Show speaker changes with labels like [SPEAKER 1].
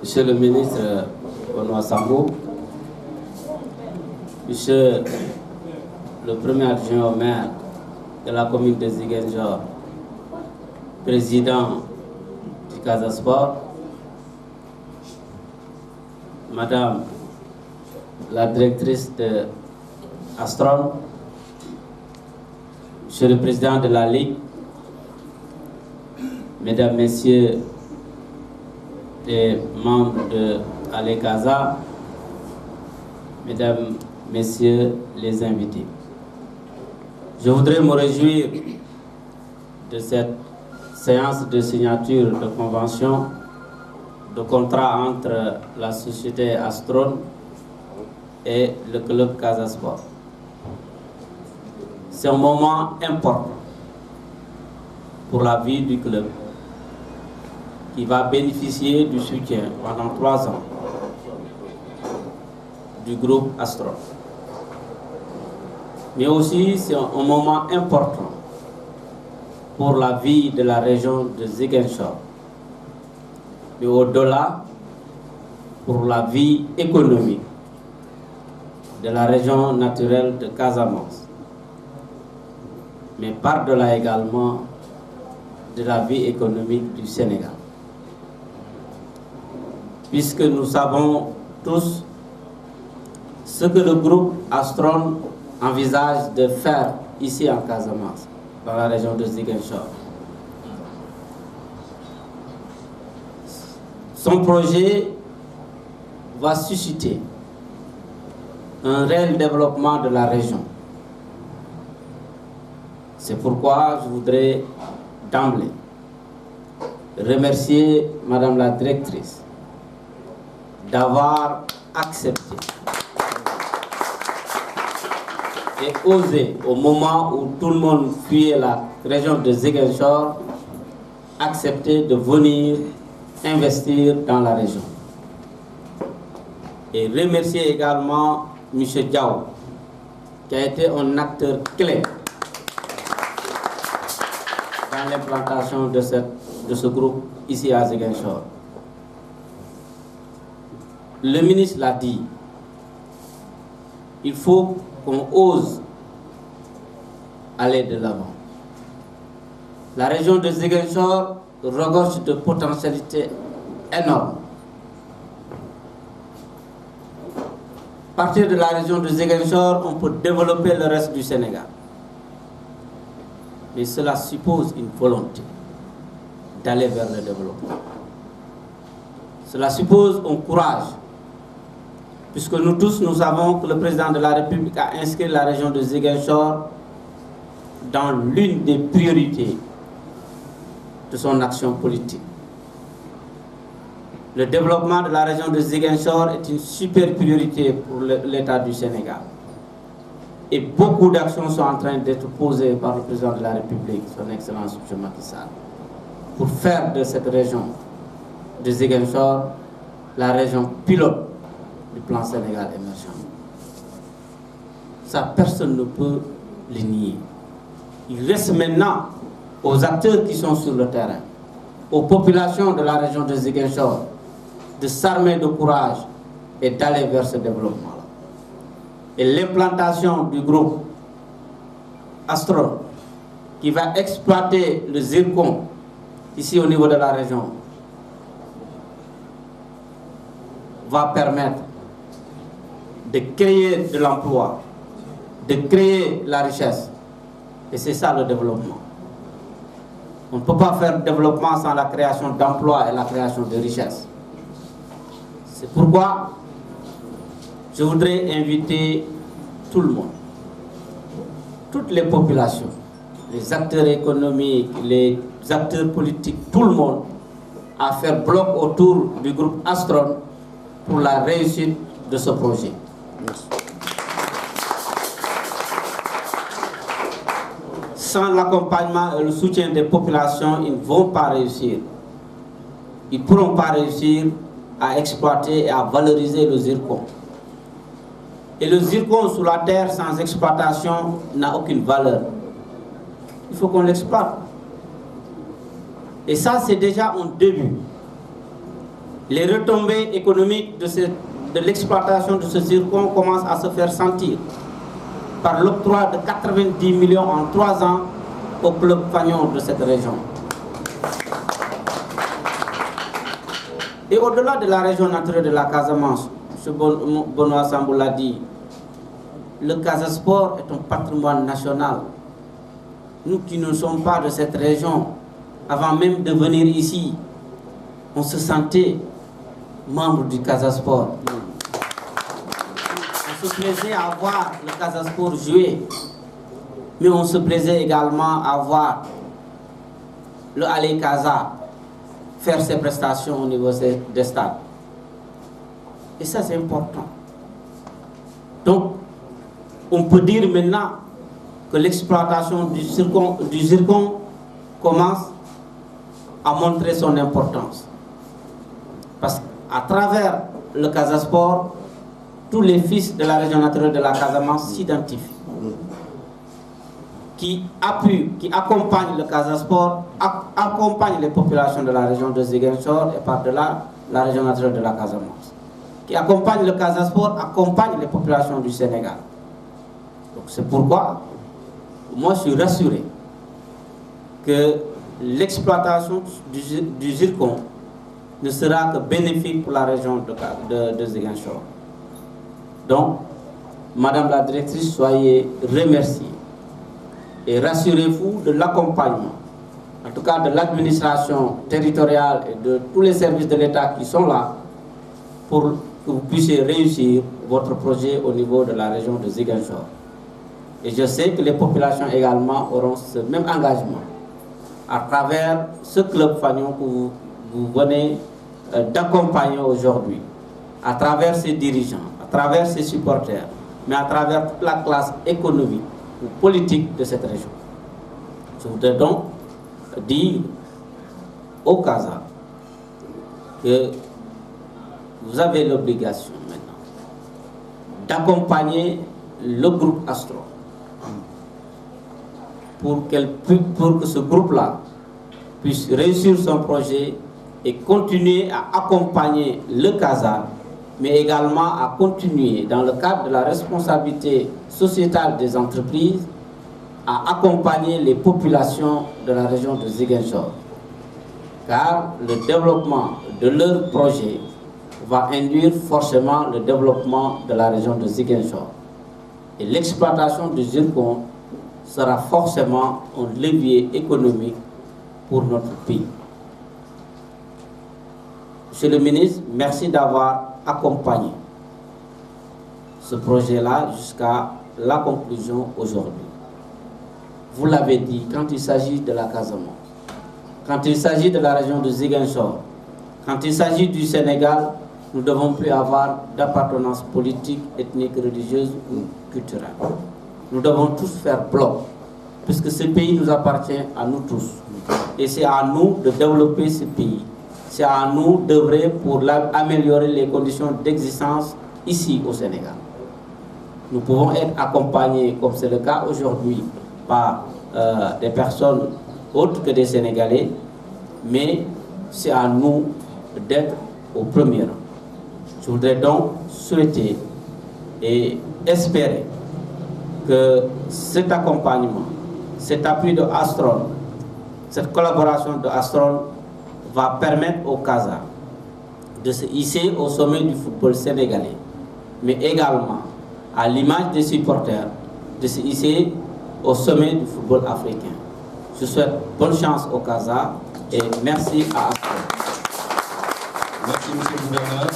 [SPEAKER 1] Monsieur le ministre Benoît Sambou, Monsieur le premier adjoint au maire de la commune de Ziguinchor, président du Casa Sport, Madame la directrice de Astron, Monsieur le président de la Ligue, Mesdames, Messieurs les membres de Ale Casa, Mesdames, Messieurs les invités. Je voudrais me réjouir de cette séance de signature de convention de contrat entre la société Astron et le club Casa Sport. C'est un moment important pour la vie du club qui va bénéficier du soutien pendant 3 ans du groupe Astron. Mais aussi c'est un moment important pour la vie de la région de Ziguinchor, mais au-delà pour la vie économique de la région naturelle de Casamance, mais par-delà également de la vie économique du Sénégal. Puisque nous savons tous ce que le groupe Astron envisage de faire ici en Casamance, dans la région de Ziguinchor. Son projet va susciter un réel développement de la région. C'est pourquoi je voudrais d'emblée remercier Madame la directrice d'avoir accepté et osé, au moment où tout le monde fuyait la région de Ziguinchor, accepter de venir investir dans la région. Et remercier également M. Diao, qui a été un acteur clé dans l'implantation de ce groupe ici à Ziguinchor. Le ministre l'a dit, il faut qu'on ose aller de l'avant. La région de Ziguinchor regorge de potentialités énormes. À partir de la région de Ziguinchor, on peut développer le reste du Sénégal. Mais cela suppose une volonté d'aller vers le développement. Cela suppose un courage, puisque nous tous, nous savons que le président de la République a inscrit la région de Ziguinchor dans l'une des priorités de son action politique. Le développement de la région de Ziguinchor est une super priorité pour l'État du Sénégal. Et beaucoup d'actions sont en train d'être posées par le président de la République, son Excellence M. Macky Sall, pour faire de cette région de Ziguinchor la région pilote du plan Sénégal émergent. Ça, personne ne peut le nier. Il reste maintenant aux acteurs qui sont sur le terrain, aux populations de la région de Ziguinchor, de s'armer de courage et d'aller vers ce développement-là. Et l'implantation du groupe Astron, qui va exploiter le zircon ici au niveau de la région, va permettre de créer de l'emploi, de créer la richesse. Et c'est ça le développement. On ne peut pas faire le développement sans la création d'emplois et la création de richesses. C'est pourquoi je voudrais inviter tout le monde, toutes les populations, les acteurs économiques, les acteurs politiques, tout le monde, à faire bloc autour du groupe Astron pour la réussite de ce projet. Merci. Sans l'accompagnement et le soutien des populations, ils ne vont pas réussir. Ils ne pourront pas réussir à exploiter et à valoriser le zircon. Et le zircon sous la terre sans exploitation n'a aucune valeur. Il faut qu'on l'exploite. Et ça, c'est déjà un début. Les retombées économiques de l'exploitation de ce zircon commencent à se faire sentir par l'octroi de 90 millions en 3 ans au club fanion de cette région. Et au-delà de la région naturelle de la Casamance, M. Benoît Sambou l'a dit, le Casasport est un patrimoine national. Nous qui ne sommes pas de cette région, avant même de venir ici, on se sentait membre du Casasport. On se plaisait à voir le Casasport jouer, mais on se plaisait également à voir le Allez Casa faire ses prestations au niveau des stades. Et ça, c'est important. Donc, on peut dire maintenant que l'exploitation du zircon commence à montrer son importance. Parce qu'à travers le Casasport, tous les fils de la région naturelle de la Casamance s'identifient. Qui accompagnent le Casasport, accompagnent les populations de la région de Ziguinchor et par-delà la région naturelle de la Casamance. Qui accompagnent le Casasport, accompagnent les populations du Sénégal. Donc c'est pourquoi moi je suis rassuré que l'exploitation du zircon ne sera que bénéfique pour la région de Ziguinchor. Donc, Madame la Directrice, soyez remerciée. Et rassurez-vous de l'accompagnement, en tout cas de l'administration territoriale et de tous les services de l'État qui sont là pour que vous puissiez réussir votre projet au niveau de la région de Ziguinchor. Et je sais que les populations également auront ce même engagement à travers ce club fanion que vous venez d'accompagner aujourd'hui, à travers ses dirigeants, à travers ses supporters, mais à travers toute la classe économique ou politique de cette région. Je voudrais donc dire au Casa que vous avez l'obligation maintenant d'accompagner le groupe Astro pour que ce groupe-là puisse réussir son projet et continuer à accompagner le Casa, mais également à continuer dans le cadre de la responsabilité sociétale des entreprises à accompagner les populations de la région de Ziguinchor. Car le développement de leur projet va induire forcément le développement de la région de Ziguinchor. Et l'exploitation du zircon sera forcément un levier économique pour notre pays. Monsieur le ministre, merci d'avoir accompagné ce projet-là jusqu'à la conclusion aujourd'hui. Vous l'avez dit, quand il s'agit de la Casamance, quand il s'agit de la région de Ziguinchor, quand il s'agit du Sénégal, nous ne devons plus avoir d'appartenance politique, ethnique, religieuse ou culturelle. Nous devons tous faire bloc, puisque ce pays nous appartient à nous tous. Et c'est à nous de développer ce pays. C'est à nous d'œuvrer pour améliorer les conditions d'existence ici au Sénégal. Nous pouvons être accompagnés, comme c'est le cas aujourd'hui, par des personnes autres que des Sénégalais, mais c'est à nous d'être au premier rang. Je voudrais donc souhaiter et espérer que cet accompagnement, cet appui de Astron, cette collaboration de Astron va permettre au Casa de se hisser au sommet du football sénégalais, mais également, à l'image des supporters, de se hisser au sommet du football africain. Je souhaite bonne chance au Casa et merci à Astron.
[SPEAKER 2] Merci, monsieur le gouverneur.